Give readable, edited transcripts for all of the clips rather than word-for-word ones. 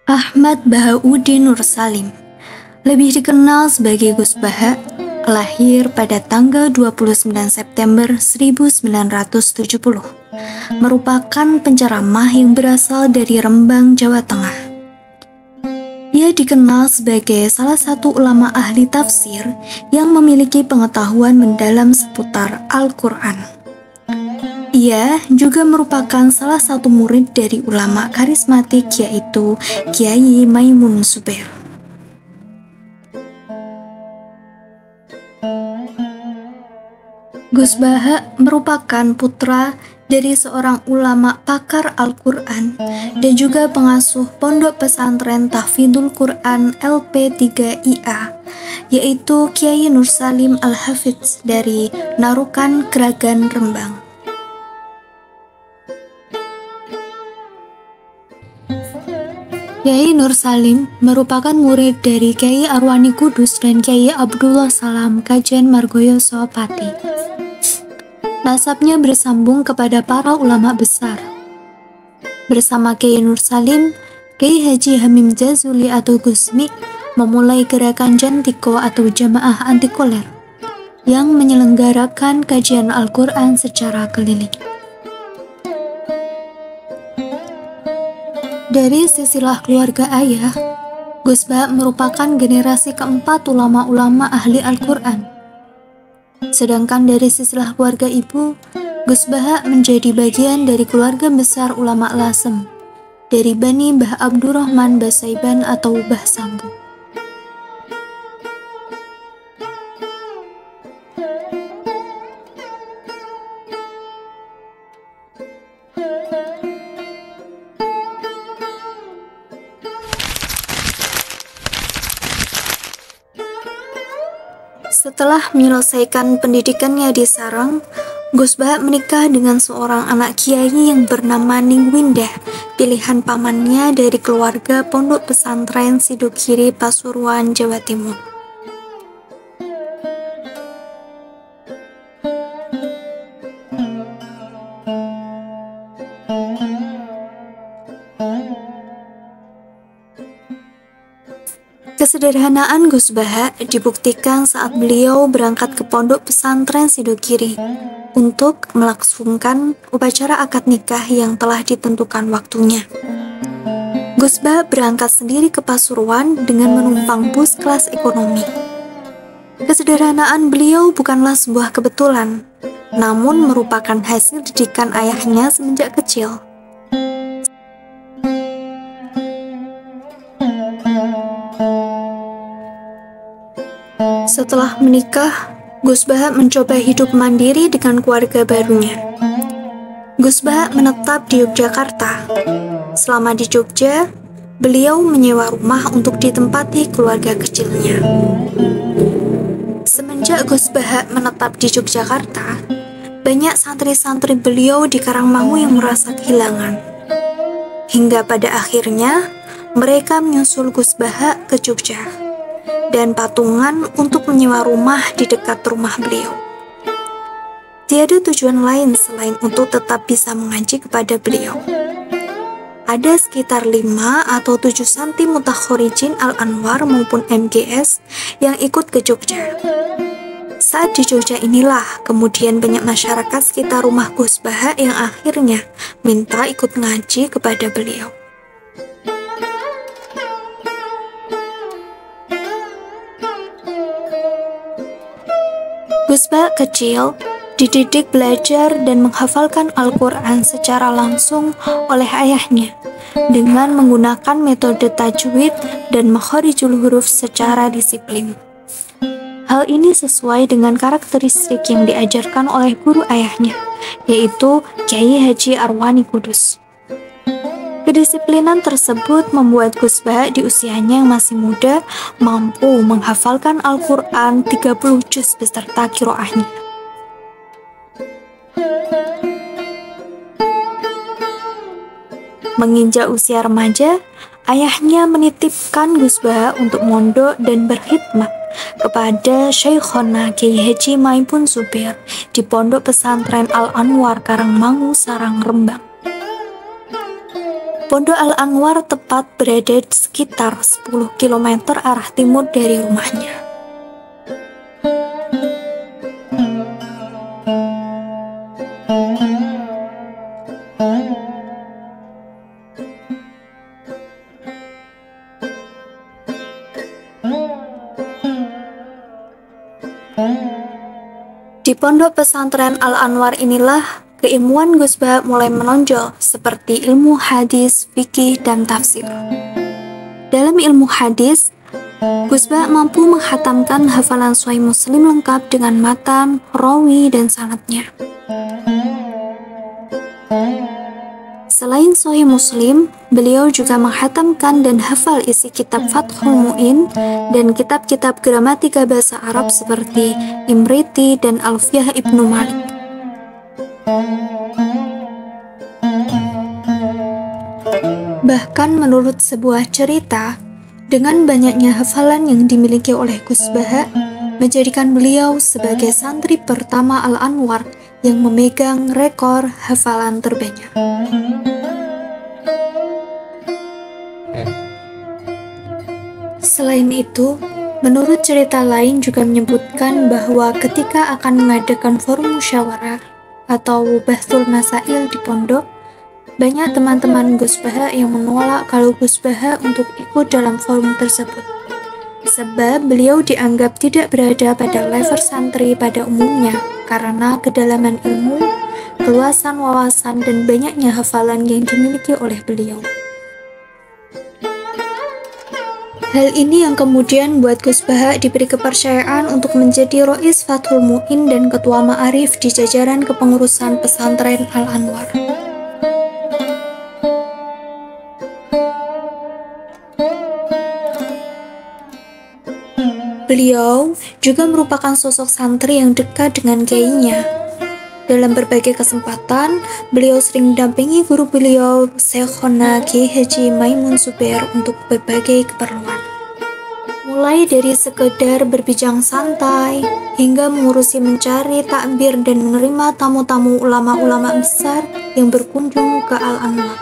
Ahmad Bahauddin Nur Salim, lebih dikenal sebagai Gus Baha, lahir pada tanggal 29 September 1970, merupakan penceramah yang berasal dari Rembang, Jawa Tengah. Ia dikenal sebagai salah satu ulama ahli tafsir yang memiliki pengetahuan mendalam seputar Al-Quran. Ia juga merupakan salah satu murid dari ulama karismatik yaitu Kiai Maimun Zubair. Gus Baha merupakan putra dari seorang ulama pakar Al-Quran dan juga pengasuh Pondok Pesantren Tahfidzul Quran LP3IA, yaitu Kiai Nur Salim Al-Hafidz dari Narukan, Kragan, Rembang. Kiai Nur Salim merupakan murid dari Kiai Arwani Kudus dan Kiai Abdullah Salam Kajen Margoyoso Pati. Nasabnya bersambung kepada para ulama besar. Bersama Kiai Nur Salim, Kiai Haji Hamim Jazuli atau Gusmi memulai gerakan Jantiko atau Jamaah Anti Koler yang menyelenggarakan kajian Al-Quran secara keliling. Dari silsilah keluarga ayah, Gus Baha merupakan generasi keempat ulama-ulama ahli Al-Quran. Sedangkan dari silsilah keluarga ibu, Gus Baha menjadi bagian dari keluarga besar ulama Lasem, dari Bani Mbah Abdurrahman Basaiban atau Mbah Sambu. Setelah menyelesaikan pendidikannya di Sarang, Gus Baha menikah dengan seorang anak kiai yang bernama Ningwindah, pilihan pamannya dari keluarga Pondok Pesantren Sidokiri, Pasuruan, Jawa Timur. Kesederhanaan Gus Baha dibuktikan saat beliau berangkat ke Pondok Pesantren Sidokiri untuk melangsungkan upacara akad nikah yang telah ditentukan waktunya. Gus Baha berangkat sendiri ke Pasuruan dengan menumpang bus kelas ekonomi. Kesederhanaan beliau bukanlah sebuah kebetulan, namun merupakan hasil didikan ayahnya semenjak kecil. Setelah menikah, Gus Baha mencoba hidup mandiri dengan keluarga barunya. Gus Baha menetap di Yogyakarta. Selama di Jogja, beliau menyewa rumah untuk ditempati keluarga kecilnya. Semenjak Gus Baha menetap di Yogyakarta, banyak santri-santri beliau di Karangmangu yang merasa kehilangan. Hingga pada akhirnya, mereka menyusul Gus Baha ke Jogja dan patungan untuk menyewa rumah di dekat rumah beliau. Tiada tujuan lain selain untuk tetap bisa mengaji kepada beliau. Ada sekitar 5 atau 7 santri mutakhorijin Al-Anwar maupun MGS yang ikut ke Jogja. Saat di Jogja inilah kemudian banyak masyarakat sekitar rumah Gus Baha yang akhirnya minta ikut ngaji kepada beliau. Gus Baha kecil dididik belajar dan menghafalkan Al-Quran secara langsung oleh ayahnya dengan menggunakan metode tajwid dan makharijul huruf secara disiplin. Hal ini sesuai dengan karakteristik yang diajarkan oleh guru ayahnya, yaitu Kiai Haji Arwani Kudus. Kedisiplinan tersebut membuat Gus Baha di usianya yang masih muda mampu menghafalkan Al-Quran 30 juz beserta qiraahnya. Menginjak usia remaja, ayahnya menitipkan Gus Baha untuk mondok dan berkhidmat kepada Syekhona Kiai Haji Maimun Zubair di Pondok Pesantren Al-Anwar Karangmangu, Sarang, Rembang. Pondok Al-Anwar tepat berada di sekitar 10 km arah timur dari rumahnya. Di pondok pesantren Al-Anwar inilah keilmuan Gus Baha mulai menonjol seperti ilmu hadis, fikih, dan tafsir. Dalam ilmu hadis, Gus Baha mampu menghatamkan hafalan Sahih Muslim lengkap dengan matan, rawi, dan sanadnya. Selain Sahih Muslim, beliau juga menghatamkan dan hafal isi kitab Fathul Mu'in dan kitab-kitab gramatika bahasa Arab seperti Imriti dan Alfiyah Ibnu Malik. Bahkan menurut sebuah cerita, dengan banyaknya hafalan yang dimiliki oleh Gus Baha, menjadikan beliau sebagai santri pertama Al-Anwar yang memegang rekor hafalan terbanyak. Selain itu, menurut cerita lain juga menyebutkan bahwa ketika akan mengadakan forum musyawarah atau bahsul masail di pondok, banyak teman-teman Gus Baha yang menolak kalau Gus Baha untuk ikut dalam forum tersebut. Sebab beliau dianggap tidak berada pada level santri pada umumnya karena kedalaman ilmu, keluasan wawasan, dan banyaknya hafalan yang dimiliki oleh beliau. Hal ini yang kemudian buat Gus Baha diberi kepercayaan untuk menjadi Rois Fathul Mu'in dan Ketua Ma'arif di jajaran kepengurusan pesantren Al-Anwar. Beliau juga merupakan sosok santri yang dekat dengan kiainya. Dalam berbagai kesempatan, beliau sering mendampingi guru beliau, Syekhona Kiai Haji Maimun Zubair, untuk berbagai keperluan. Mulai dari sekedar berbincang santai, hingga mengurusi mencari takbir dan menerima tamu-tamu ulama-ulama besar yang berkunjung ke Al-Anwar.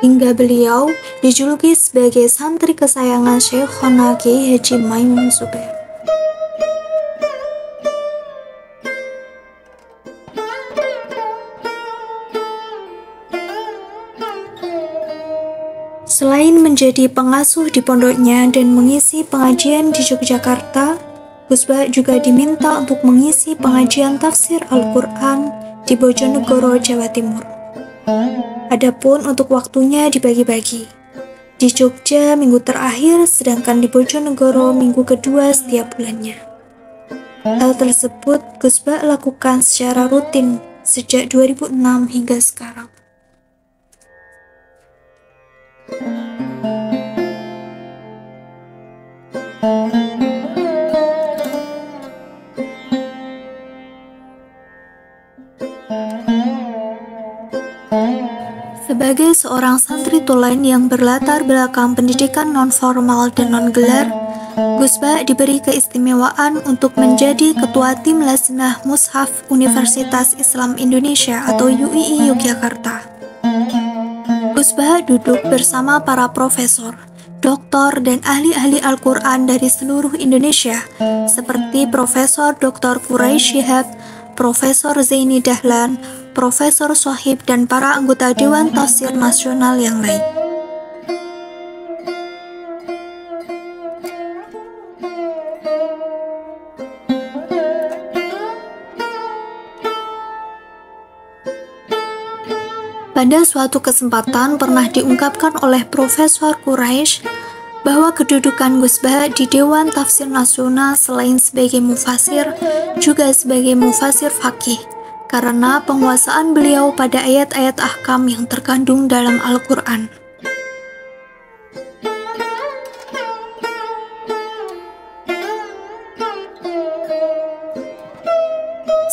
Hingga beliau dijuluki sebagai santri kesayangan Syekhona Kiai Haji Maimun Zubair. Selain menjadi pengasuh di pondoknya dan mengisi pengajian di Yogyakarta, Gus Baha juga diminta untuk mengisi pengajian tafsir Al-Quran di Bojonegoro, Jawa Timur. Adapun untuk waktunya dibagi-bagi. Di Jogja minggu terakhir, sedangkan di Bojonegoro minggu kedua setiap bulannya. Hal tersebut Gus Baha lakukan secara rutin sejak 2006 hingga sekarang. Sebagai seorang santri tulen yang berlatar belakang pendidikan non-formal dan non-gelar, Gus Baha diberi keistimewaan untuk menjadi Ketua Tim Lazimah Mushaf Universitas Islam Indonesia atau UII Yogyakarta. Gus Baha duduk bersama para profesor, doktor, dan ahli-ahli Al-Quran dari seluruh Indonesia, seperti Profesor Dr. Quraish Shihab, Profesor Zaini Dahlan, Profesor Sohib, dan para anggota Dewan Tafsir Nasional yang lain. Pada suatu kesempatan pernah diungkapkan oleh Profesor Quraish bahwa kedudukan Gus Baha di Dewan Tafsir Nasional selain sebagai mufasir, juga sebagai mufasir faqih, karena penguasaan beliau pada ayat-ayat ahkam yang terkandung dalam Al-Quran.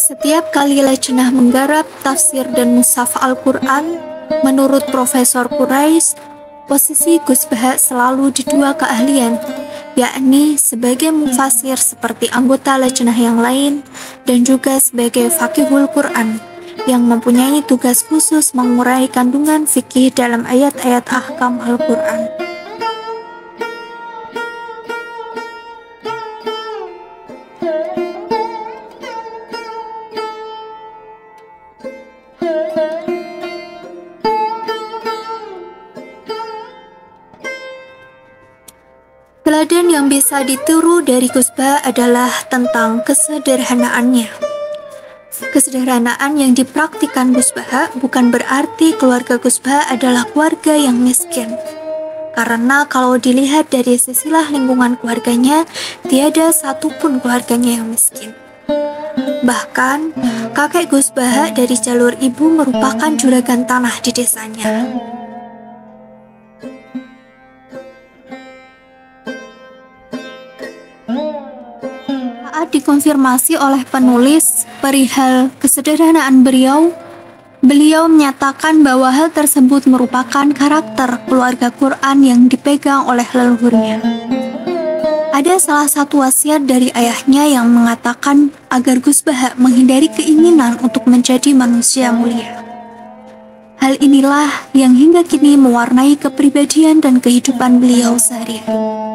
Setiap kali Lajnah menggarap tafsir dan mushaf Al-Quran, menurut Profesor Quraish, posisi Gus Baha selalu di dua keahlian, yakni sebagai mufasir seperti anggota Lajnah yang lain dan juga sebagai faqihul Quran, yang mempunyai tugas khusus mengurai kandungan fikih dalam ayat-ayat ahkam Al-Quran. Teladan yang bisa ditiru dari Gus Baha adalah tentang kesederhanaannya. Kesederhanaan yang dipraktikkan Gus Baha bukan berarti keluarga Gus Baha adalah keluarga yang miskin. Karena kalau dilihat dari sisilah lingkungan keluarganya, tiada satupun keluarganya yang miskin. Bahkan, kakek Gus Baha dari jalur ibu merupakan juragan tanah di desanya. Saat dikonfirmasi oleh penulis perihal kesederhanaan beliau menyatakan bahwa hal tersebut merupakan karakter keluarga Quran yang dipegang oleh leluhurnya. Ada salah satu wasiat dari ayahnya yang mengatakan agar Gus Baha menghindari keinginan untuk menjadi manusia mulia. Hal inilah yang hingga kini mewarnai kepribadian dan kehidupan beliau sehari-hari.